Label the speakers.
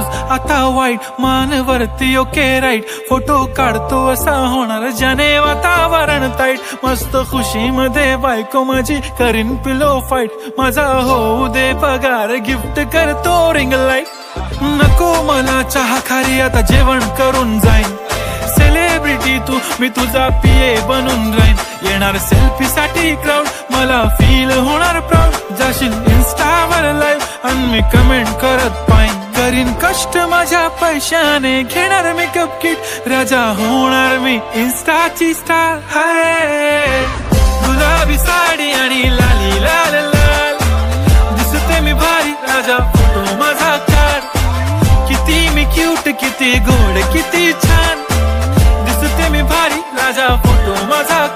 Speaker 1: रोज आता वाईट मान वरती ओके राईट फोटो काढतो असा होणार ज्याने वातावरण ताईट मस्त खुशी मध्ये बायको माझी करीन पिलो फाईट माझा होऊ दे पगार गिफ्ट करतो रिंग लाईट नको मला चहा खारी आता जेवण करून जाईन सेलिब्रिटी तू मी तुझा पीए बनून राहीन येणार सेल्फी साठी क्राऊड मला फील होणार प्राऊड जाशील इन्स्टावर लाईव्ह आणि मी कमेंट करत पाईन करीन कष्ट माझ्या पैशाने घेणार मेकअप किट राजा होणार मी इन्स्टाची स्टार हाय गुलाबी साडी आणि लाली लाल लाल दिसते मी भारी राजा फोटो माझा काढ किती मी क्यूट किती गोड किती छान दिसते मी भारी राजा फोटो माझा